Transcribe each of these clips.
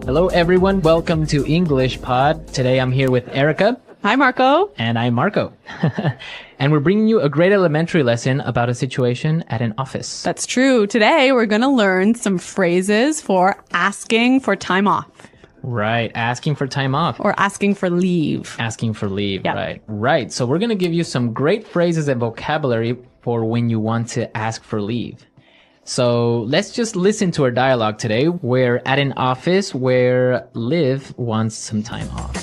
Hello, everyone. Welcome to English Pod. Today I'm here with Erica. Hi, Marco. And I'm Marco. And we're bringing you a great elementary lesson about a situation at an office. That's true. Today we're going to learn some phrases for asking for time off. Right. Asking for time off. Or asking for leave. Asking for leave. Yep. Right. Right. So we're going to give you some great phrases and vocabulary for when you want to ask for leave. So let's just listen to our dialogue today. We're at an office where Liv wants some time off.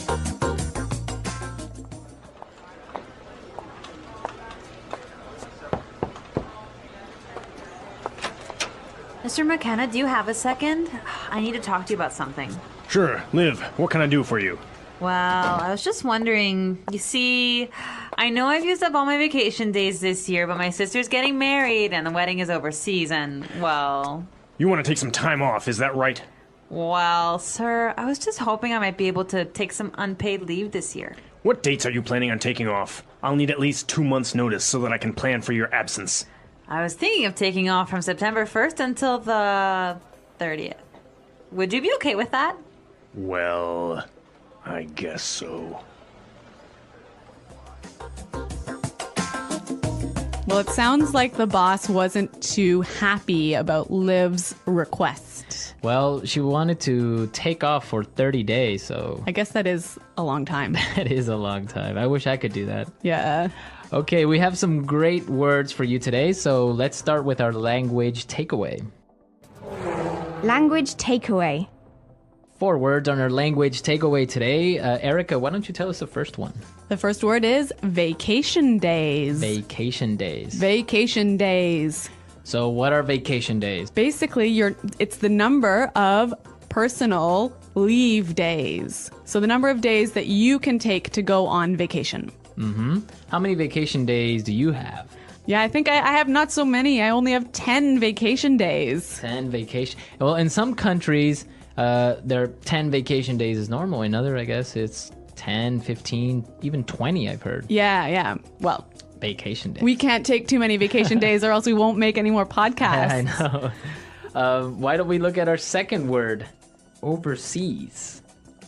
Mr. McKenna, do you have a second? I need to talk to you about something. Sure. Liv, what can I do for you? Well, I was just wondering, you see, I know I've used up all my vacation days this year, but my sister's getting married and the wedding is overseas and, well... You want to take some time off, is that right? Well, sir, I was just hoping I might be able to take some unpaid leave this year. What dates are you planning on taking off? I'll need at least 2 months' notice so that I can plan for your absence. I was thinking of taking off from September 1st until the 30th. Would you be okay with that? Well, I guess so. Well, it sounds like the boss wasn't too happy about Liv's request. Well, she wanted to take off for 30 days, so... I guess that is a long time. That is a long time. I wish I could do that. Yeah. Okay, we have some great words for you today, so let's start with our language takeaway. Language takeaway. 4 words on our language takeaway today. Erica, why don't you tell us the first one? The first word is vacation days. Vacation days. Vacation days. So what are vacation days? Basically, it's the number of personal leave days. So the number of days that you can take to go on vacation. Mm-hmm. How many vacation days do you have? Yeah, I think I have not so many. I only have 10 vacation days. 10 vacation. Well, in some countries, there are 10 vacation days is normal. In other, I guess it's 10, 15, even 20, I've heard. Yeah. Well, vacation days. We can't take too many vacation days or else we won't make any more podcasts. I know. Why don't we look at our second word? Overseas.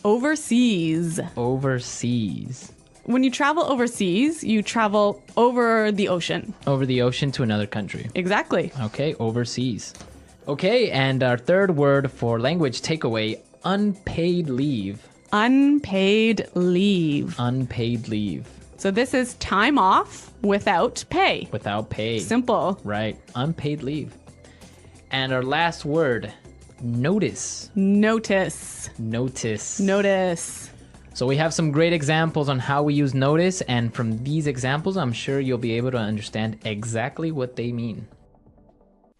Overseas. Overseas. When you travel overseas, you travel over the ocean. Over the ocean to another country. Exactly. Okay, overseas. Okay, and our third word for language takeaway, unpaid leave. Unpaid leave. Unpaid leave. So this is time off without pay. Without pay. Simple. Right, unpaid leave. And our last word, notice. Notice. Notice. Notice. So we have some great examples on how we use notice, and from these examples, I'm sure you'll be able to understand exactly what they mean.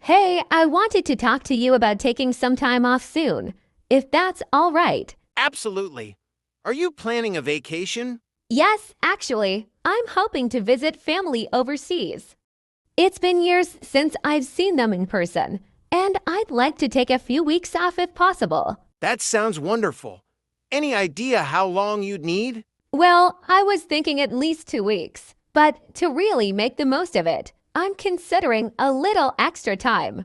Hey, I wanted to talk to you about taking some time off soon, if that's all right. Absolutely. Are you planning a vacation? Yes, actually, I'm hoping to visit family overseas. It's been years since I've seen them in person, and I'd like to take a few weeks off if possible. That sounds wonderful. Any idea how long you'd need? Well, I was thinking at least 2 weeks, but to really make the most of it, I'm considering a little extra time.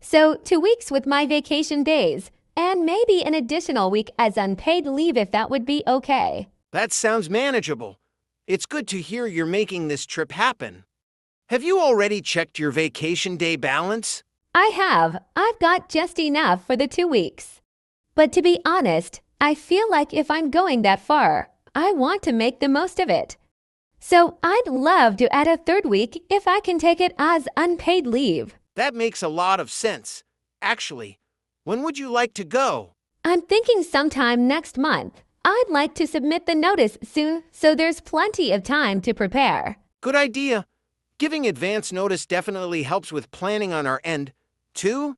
So 2 weeks with my vacation days, and maybe an additional week as unpaid leave if that would be okay. That sounds manageable. It's good to hear you're making this trip happen. Have you already checked your vacation day balance? I have. I've got just enough for the 2 weeks. But to be honest, I feel like if I'm going that far, I want to make the most of it. So I'd love to add a 3rd week if I can take it as unpaid leave. That makes a lot of sense. Actually, when would you like to go? I'm thinking sometime next month. I'd like to submit the notice soon so there's plenty of time to prepare. Good idea. Giving advance notice definitely helps with planning on our end. 2,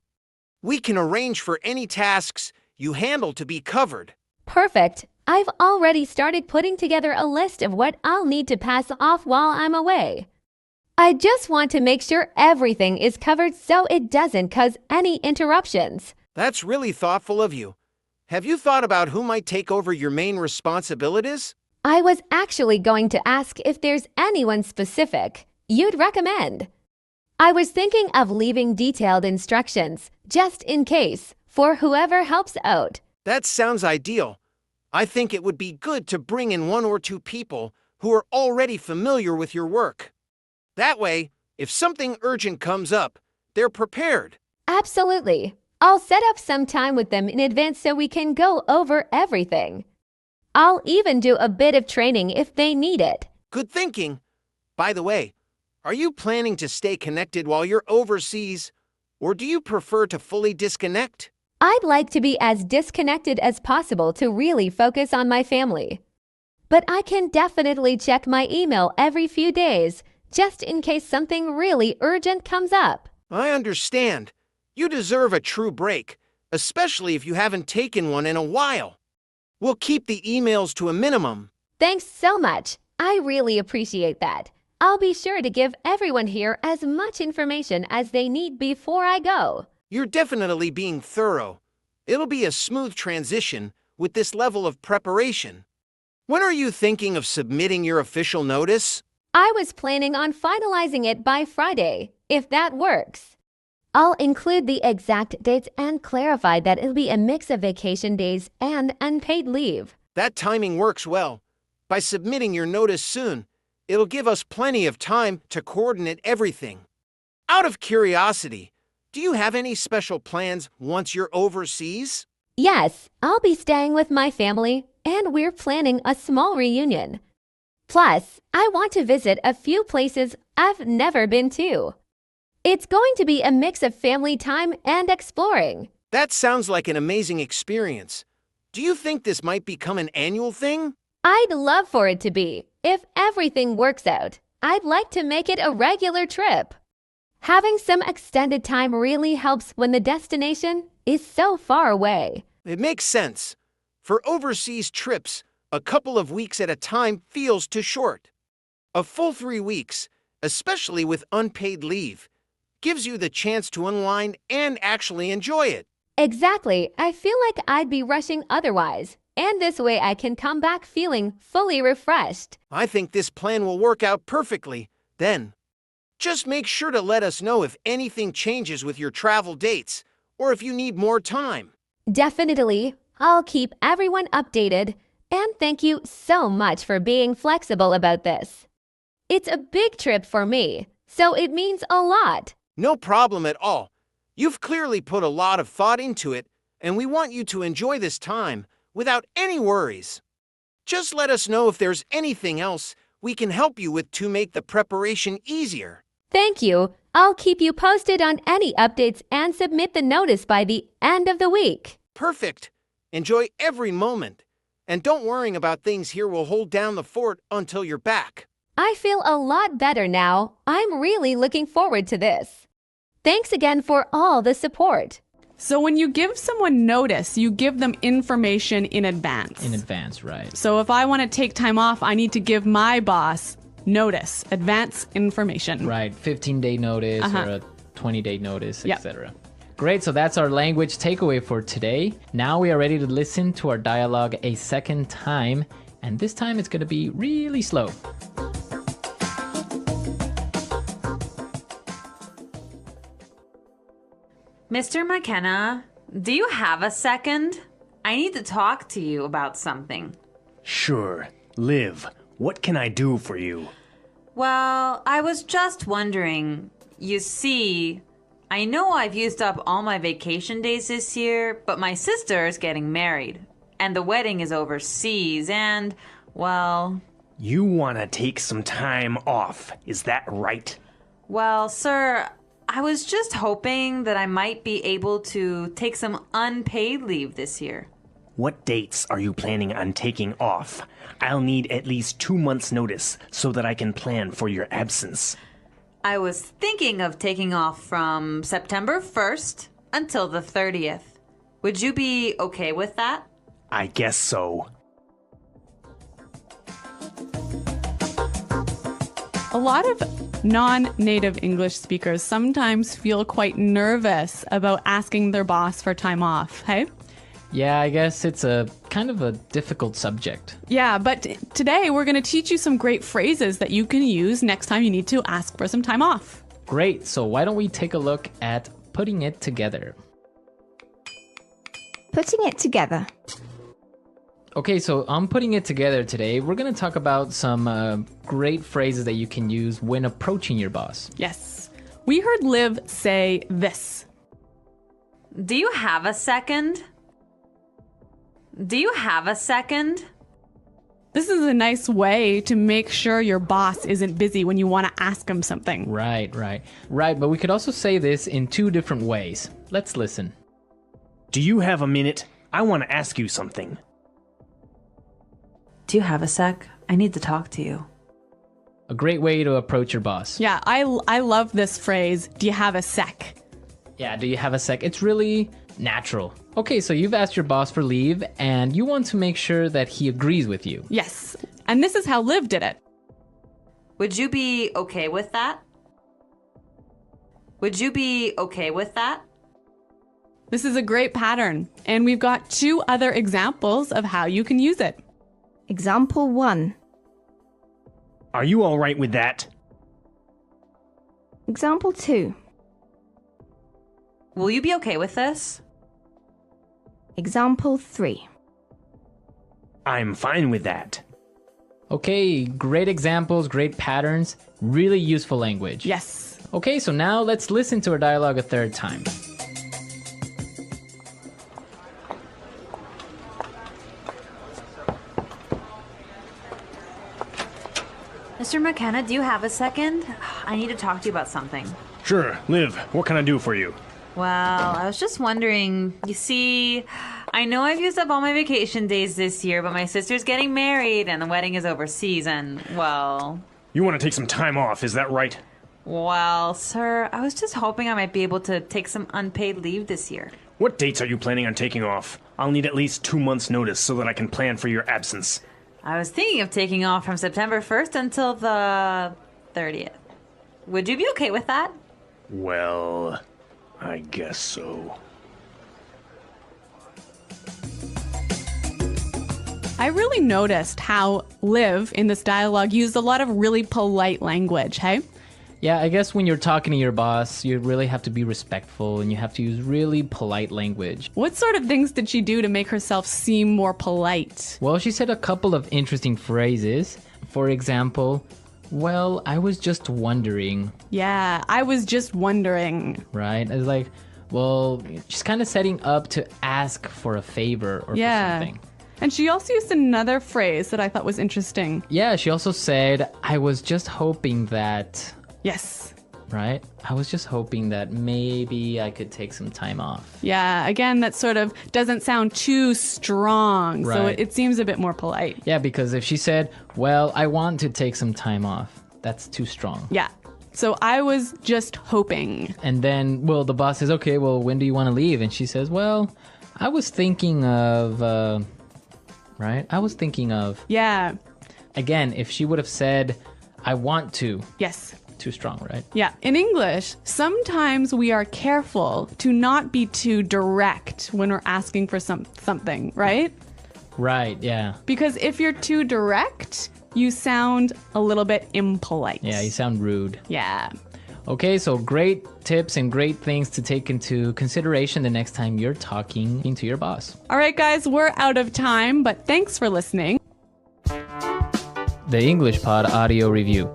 we can arrange for any tasks you handle to be covered. Perfect. I've already started putting together a list of what I'll need to pass off while I'm away. I just want to make sure everything is covered so it doesn't cause any interruptions. That's really thoughtful of you. Have you thought about who might take over your main responsibilities? I was actually going to ask if there's anyone specific you'd recommend. I was thinking of leaving detailed instructions, just in case, for whoever helps out. That sounds ideal. I think it would be good to bring in 1 or 2 people who are already familiar with your work. That way, if something urgent comes up, they're prepared. Absolutely. I'll set up some time with them in advance so we can go over everything. I'll even do a bit of training if they need it. Good thinking. By the way, are you planning to stay connected while you're overseas, or do you prefer to fully disconnect? I'd like to be as disconnected as possible to really focus on my family. But I can definitely check my email every few days, just in case something really urgent comes up. I understand. You deserve a true break, especially if you haven't taken one in a while. We'll keep the emails to a minimum. Thanks so much. I really appreciate that. I'll be sure to give everyone here as much information as they need before I go. You're definitely being thorough. It'll be a smooth transition with this level of preparation. When are you thinking of submitting your official notice? I was planning on finalizing it by Friday, if that works. I'll include the exact dates and clarify that it'll be a mix of vacation days and unpaid leave. That timing works well. By submitting your notice soon, it'll give us plenty of time to coordinate everything. Out of curiosity, do you have any special plans once you're overseas? Yes, I'll be staying with my family, and we're planning a small reunion. Plus, I want to visit a few places I've never been to. It's going to be a mix of family time and exploring. That sounds like an amazing experience. Do you think this might become an annual thing? I'd love for it to be. If everything works out, I'd like to make it a regular trip. Having some extended time really helps when the destination is so far away. It makes sense. For overseas trips, a couple of weeks at a time feels too short. A full 3 weeks, especially with unpaid leave, gives you the chance to unwind and actually enjoy it. Exactly. I feel like I'd be rushing otherwise, and this way I can come back feeling fully refreshed. I think this plan will work out perfectly. Then, just make sure to let us know if anything changes with your travel dates or if you need more time. Definitely. I'll keep everyone updated, and thank you so much for being flexible about this. It's a big trip for me, so it means a lot. No problem at all. You've clearly put a lot of thought into it, and we want you to enjoy this time without any worries. Just let us know if there's anything else we can help you with to make the preparation easier. Thank you. I'll keep you posted on any updates and submit the notice by the end of the week. Perfect. Enjoy every moment. And don't worry about things here will hold down the fort until you're back. I feel a lot better now. I'm really looking forward to this. Thanks again for all the support. So when you give someone notice, you give them information in advance. In advance, right. So if I want to take time off, I need to give my boss notice, advance information. Right, 15-day notice or a 20-day notice, Yep. etc. Great, so that's our language takeaway for today. Now we are ready to listen to our dialogue a second time, and this time it's going to be really slow. Mr. McKenna, do you have a second? I need to talk to you about something. Sure. Liv, what can I do for you? Well, I was just wondering. You see, I know I've used up all my vacation days this year, but my sister is getting married, and the wedding is overseas, and, well... You want to take some time off, is that right? Well, sir, I was just hoping that I might be able to take some unpaid leave this year. What dates are you planning on taking off? I'll need at least 2 months' notice so that I can plan for your absence. I was thinking of taking off from September 1st until the 30th. Would you be okay with that? I guess so. A lot of non-native English speakers sometimes feel quite nervous about asking their boss for time off, hey? Yeah, I guess it's a kind of a difficult subject. Yeah, but today we're going to teach you some great phrases that you can use next time you need to ask for some time off. Great, so why don't we take a look at putting it together? Putting it together. Okay, so I'm putting it together today. We're going to talk about some great phrases that you can use when approaching your boss. Yes. We heard Liv say this. Do you have a second? Do you have a second? This is a nice way to make sure your boss isn't busy when you want to ask him something. Right. But we could also say this in two different ways. Let's listen. Do you have a minute? I want to ask you something. Do you have a sec? I need to talk to you. A great way to approach your boss. Yeah, I love this phrase. Do you have a sec? Yeah, do you have a sec? It's really natural. Okay, so you've asked your boss for leave and you want to make sure that he agrees with you. Yes. And this is how Liv did it. Would you be okay with that? Would you be okay with that? This is a great pattern. And we've got 2 other examples of how you can use it. Example 1. Are you all right with that? Example 2. Will you be okay with this? Example 3. I'm fine with that. Okay, great examples, great patterns, really useful language. Yes. Okay, so now let's listen to our dialogue a third time. Mr. McKenna, do you have a second? I need to talk to you about something. Sure, Liv, what can I do for you? Well, I was just wondering, you see, I know I've used up all my vacation days this year, but my sister's getting married and the wedding is overseas and, well... You want to take some time off, is that right? Well, sir, I was just hoping I might be able to take some unpaid leave this year. What dates are you planning on taking off? I'll need at least 2 months' notice so that I can plan for your absence. I was thinking of taking off from September 1st until the 30th. Would you be okay with that? Well, I guess so. I really noticed how Liv in this dialogue used a lot of really polite language, hey? Yeah, I guess when you're talking to your boss, you really have to be respectful and you have to use really polite language. What sort of things did she do to make herself seem more polite? Well, she said a couple of interesting phrases. For example, well, I was just wondering, Yeah, I was just wondering. right? It's like, well, she's kind of setting up to ask for a favor or for something. And she also used another phrase that I thought was interesting. Yeah, she also said, I was just hoping that, Yes. right? I was just hoping that maybe I could take some time off. Yeah, again, that sort of doesn't sound too strong, so Right. it seems a bit more polite. Yeah, because if she said, well, I want to take some time off, that's too strong. Yeah. So I was just hoping. And then, well, the boss says, okay, well, when do you want to leave? And she says, well, I was thinking of, right? I was thinking of, Yeah. again, if she would have said, I want to, Yes. too strong, right? Yeah. In English, sometimes we are careful to not be too direct when we're asking for something, right? Right, yeah. Because if you're too direct, you sound a little bit impolite. Yeah, you sound rude. Yeah. Okay, so great tips and great things to take into consideration the next time you're talking to your boss. All right, guys, we're out of time, but thanks for listening. The English Pod Audio Review.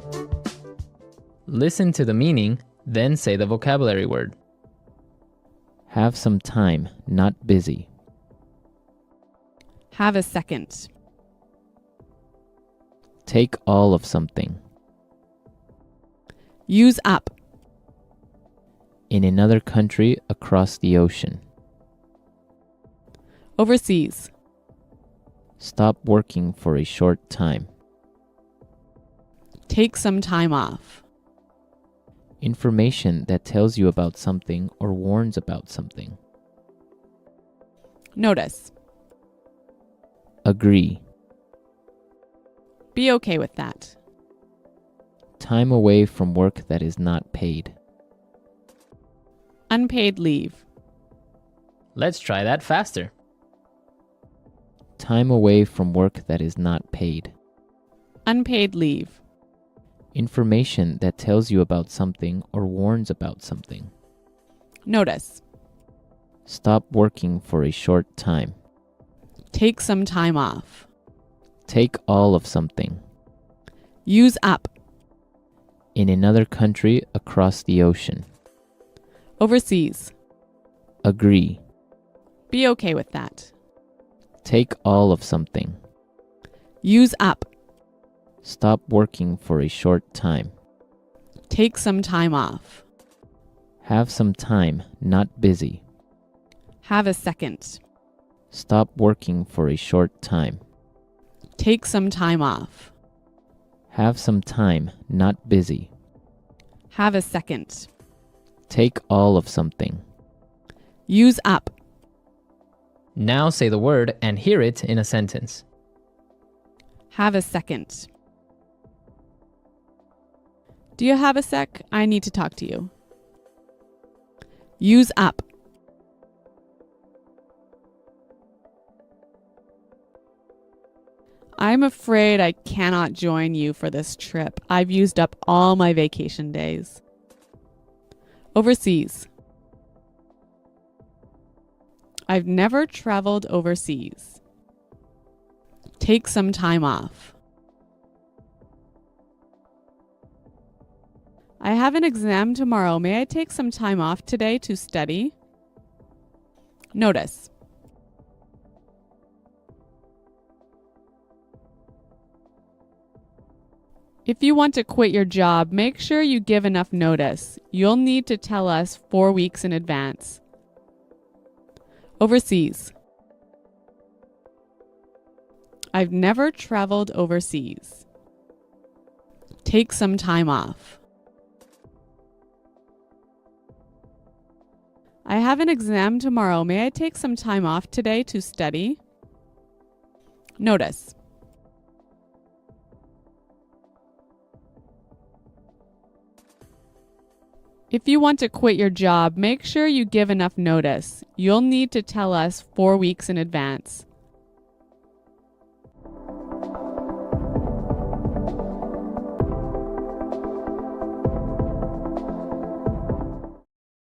Listen to the meaning, then say the vocabulary word. Have some time, not busy. Have a second. Take all of something. Use up. In another country across the ocean. Overseas. Stop working for a short time. Take some time off. Information that tells you about something or warns about something. Notice. Agree. Be okay with that. Time away from work that is not paid. Unpaid leave. Let's try that faster. Time away from work that is not paid. Unpaid leave. Information that tells you about something or warns about something. Notice. Stop working for a short time. Take some time off. Take all of something. Use up. In another country across the ocean. Overseas. Agree. Be okay with that. Take all of something. Use up. Stop working for a short time. Take some time off. Have some time, not busy. Have a second. Stop working for a short time. Take some time off. Have some time, not busy. Have a second. Take all of something. Use up. Now say the word and hear it in a sentence. Have a second. Do you have a sec? I need to talk to you. Use up. I'm afraid I cannot join you for this trip. I've used up all my vacation days. Overseas. I've never traveled overseas. Take some time off. I have an exam tomorrow. May I take some time off today to study? Notice. If you want to quit your job, make sure you give enough notice. You'll need to tell us 4 weeks in advance. Overseas. I've never traveled overseas. Take some time off. I have an exam tomorrow. May I take some time off today to study? Notice. If you want to quit your job, make sure you give enough notice. You'll need to tell us 4 weeks in advance.